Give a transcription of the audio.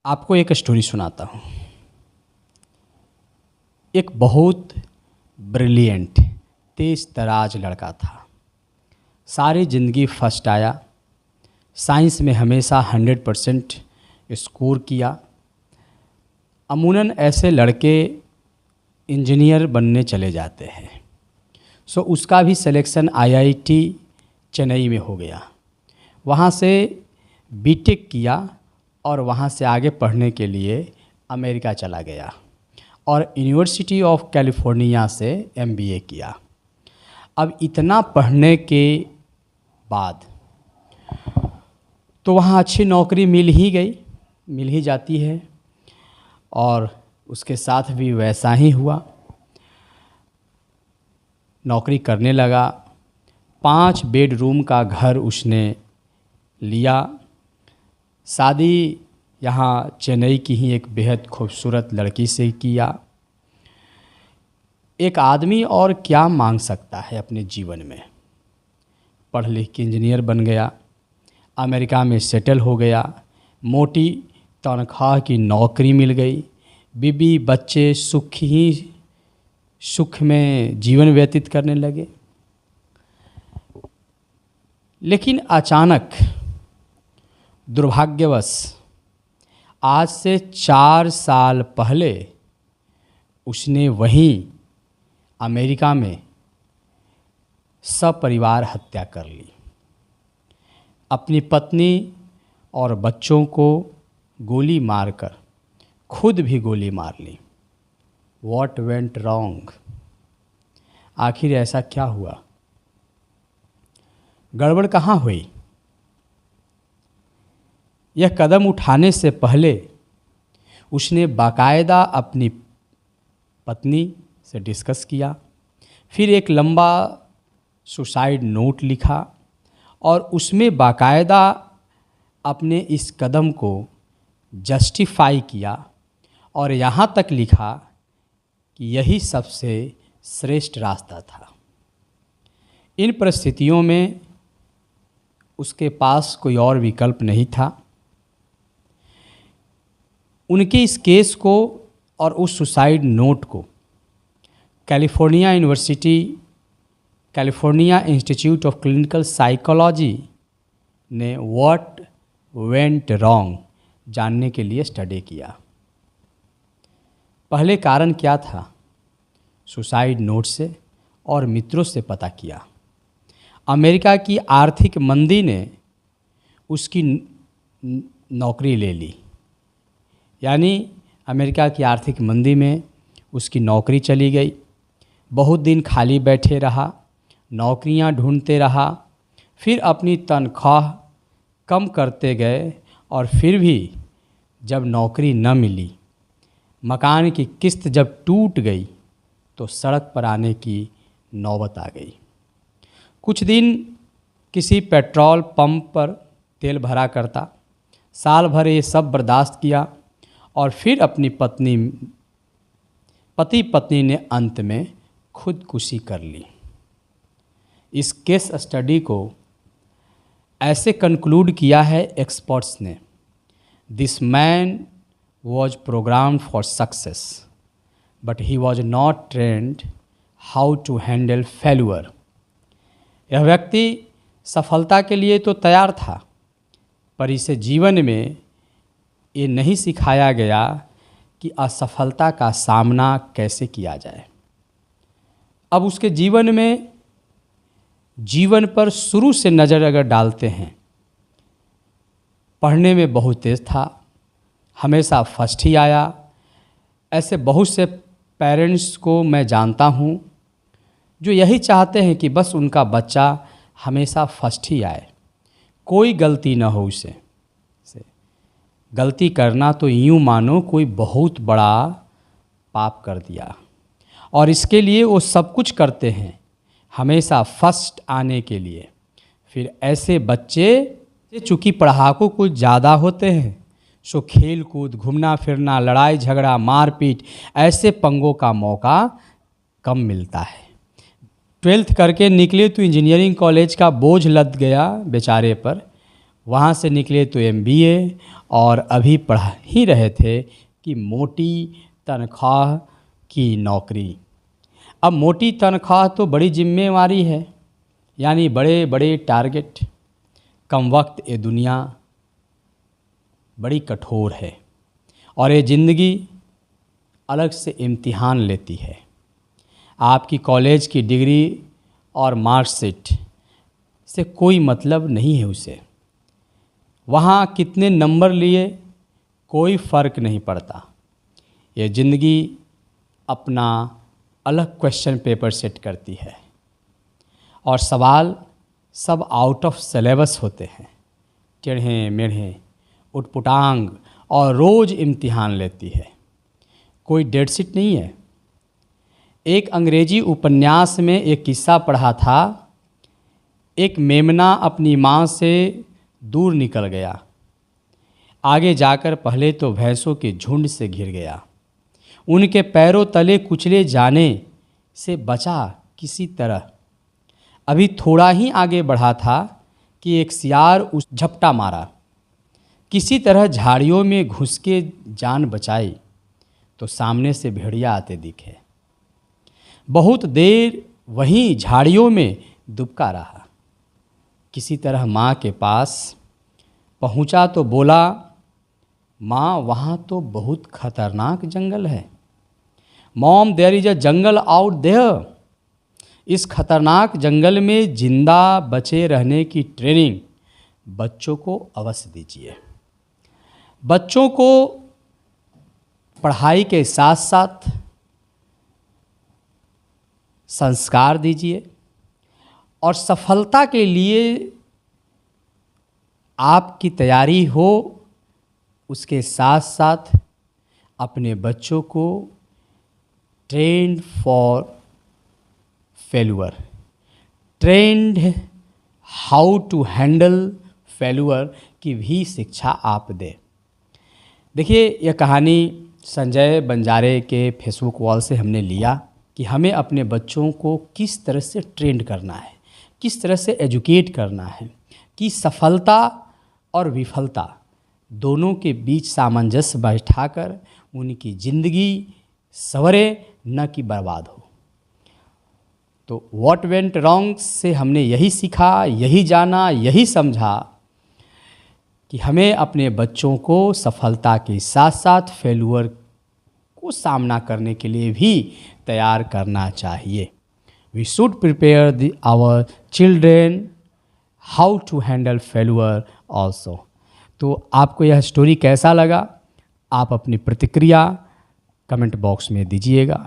आपको एक स्टोरी सुनाता हूँ। एक बहुत ब्रिलियंट तेज तराज लड़का था। सारी ज़िंदगी फर्स्ट आया। साइंस में हमेशा 100% स्कोर किया। अमूमन ऐसे लड़के इंजीनियर बनने चले जाते हैं। सो उसका भी सिलेक्शन IIT चेन्नई में हो गया। वहाँ से बीटेक किया और वहाँ से आगे पढ़ने के लिए अमेरिका चला गया और यूनिवर्सिटी ऑफ कैलिफोर्निया से MBA किया। अब इतना पढ़ने के बाद तो वहाँ अच्छी नौकरी मिल ही जाती है और उसके साथ भी वैसा ही हुआ। नौकरी करने लगा। 5 बेडरूम का घर उसने लिया। शादी यहाँ चेन्नई की ही एक बेहद खूबसूरत लड़की से किया। एक आदमी और क्या मांग सकता है अपने जीवन में। पढ़ लिख के इंजीनियर बन गया, अमेरिका में सेटल हो गया, मोटी तनख्वाह की नौकरी मिल गई, बीबी बच्चे सुख में जीवन व्यतीत करने लगे। लेकिन अचानक दुर्भाग्यवश आज से 4 साल पहले उसने वहीं अमेरिका में सपरिवार हत्या कर ली। अपनी पत्नी और बच्चों को गोली मारकर खुद भी गोली मार ली। What went wrong? आखिर ऐसा क्या हुआ? गड़बड़ कहाँ हुई? यह कदम उठाने से पहले उसने बाकायदा अपनी पत्नी से डिस्कस किया, फिर एक लंबा सुसाइड नोट लिखा और उसमें बाकायदा अपने इस कदम को जस्टिफाई किया और यहाँ तक लिखा कि यही सबसे श्रेष्ठ रास्ता था। इन परिस्थितियों में उसके पास कोई और विकल्प नहीं था। उनके इस केस को और उस सुसाइड नोट को California institute of clinical psychology ने व्हाट वेंट रॉन्ग जानने के लिए स्टडी किया। पहले कारण क्या था? सुसाइड नोट से और मित्रों से पता किया। अमेरिका की आर्थिक मंदी ने उसकी नौकरी ले ली। यानी अमेरिका की आर्थिक मंदी में उसकी नौकरी चली गई। बहुत दिन खाली बैठे रहा, नौकरियां ढूंढते रहा, फिर अपनी तनख्वाह कम करते गए और फिर भी जब नौकरी न मिली, मकान की किस्त जब टूट गई तो सड़क पर आने की नौबत आ गई। कुछ दिन किसी पेट्रोल पंप पर तेल भरा करता। साल भर ये सब बर्दाश्त किया और फिर अपनी पति पत्नी ने अंत में खुदकुशी कर ली। इस केस स्टडी को ऐसे कंक्लूड किया है एक्सपर्ट्स ने, this man was programmed for success, but he was not trained how to handle failure. यह व्यक्ति सफलता के लिए तो तैयार था, पर इसे जीवन में ये नहीं सिखाया गया कि असफलता का सामना कैसे किया जाए। अब उसके जीवन पर शुरू से नज़र अगर डालते हैं, पढ़ने में बहुत तेज़ था, हमेशा फर्स्ट ही आया। ऐसे बहुत से पेरेंट्स को मैं जानता हूँ जो यही चाहते हैं कि बस उनका बच्चा हमेशा फर्स्ट ही आए, कोई गलती ना हो उसे। गलती करना तो यूँ मानो कोई बहुत बड़ा पाप कर दिया और इसके लिए वो सब कुछ करते हैं हमेशा फर्स्ट आने के लिए। फिर ऐसे बच्चे चूँकि पढ़ाकू कुछ ज़्यादा होते हैं, सो खेल कूद, घूमना फिरना, लड़ाई झगड़ा, मारपीट, ऐसे पंगों का मौका कम मिलता है। 12th करके निकले तो इंजीनियरिंग कॉलेज का बोझ लद गया बेचारे पर। वहाँ से निकले तो MBA, और अभी पढ़ ही रहे थे कि मोटी तनख्वाह की नौकरी। अब मोटी तनख्वाह तो बड़ी जिम्मेवारी है, यानी बड़े बड़े टारगेट, कम वक्त, ये दुनिया बड़ी कठोर है और ये ज़िंदगी अलग से इम्तिहान लेती है। आपकी कॉलेज की डिग्री और मार्कशीट से कोई मतलब नहीं है उसे, वहाँ कितने नंबर लिए कोई फ़र्क नहीं पड़ता। ये ज़िंदगी अपना अलग क्वेश्चन पेपर सेट करती है और सवाल सब आउट ऑफ सिलेबस होते हैं, टेढ़े मेढ़े, उटपुटांग, और रोज़ इम्तिहान लेती है। कोई डेट शीट नहीं है। एक अंग्रेजी उपन्यास में एक किस्सा पढ़ा था। एक मेमना अपनी माँ से दूर निकल गया, आगे जाकर पहले तो भैंसों के झुंड से घिर गया, उनके पैरों तले कुचले जाने से बचा किसी तरह। अभी थोड़ा ही आगे बढ़ा था कि एक सियार उस झपटा मारा, किसी तरह झाड़ियों में घुस के जान बचाई तो सामने से भेड़िया आते दिखे। बहुत देर वहीं झाड़ियों में दुबका रहा, किसी तरह माँ के पास पहुँचा तो बोला, माँ वहाँ तो बहुत खतरनाक जंगल है। Mom, there is a jungle out there. इस खतरनाक जंगल में जिंदा बचे रहने की ट्रेनिंग बच्चों को अवश्य दीजिए। बच्चों को पढ़ाई के साथ साथ संस्कार दीजिए और सफलता के लिए आपकी तैयारी हो, उसके साथ साथ अपने बच्चों को trained for failure, trained how to handle failure की भी शिक्षा आप दें। देखिए, यह कहानी संजय बंजारे के फेसबुक वॉल से हमने लिया कि हमें अपने बच्चों को किस तरह से ट्रेंड करना है, किस तरह से एजुकेट करना है कि सफलता और विफलता दोनों के बीच सामंजस्य बैठाकर उनकी ज़िंदगी संवरे, न कि बर्बाद हो। तो व्हाट वेंट रॉन्ग से हमने यही सीखा, यही जाना, यही समझा कि हमें अपने बच्चों को सफलता के साथ साथ फेल्यूर को सामना करने के लिए भी तैयार करना चाहिए। We should prepare our children how to handle failure also. तो आपको यह स्टोरी कैसा लगा, आप अपनी प्रतिक्रिया कमेंट बॉक्स में दीजिएगा।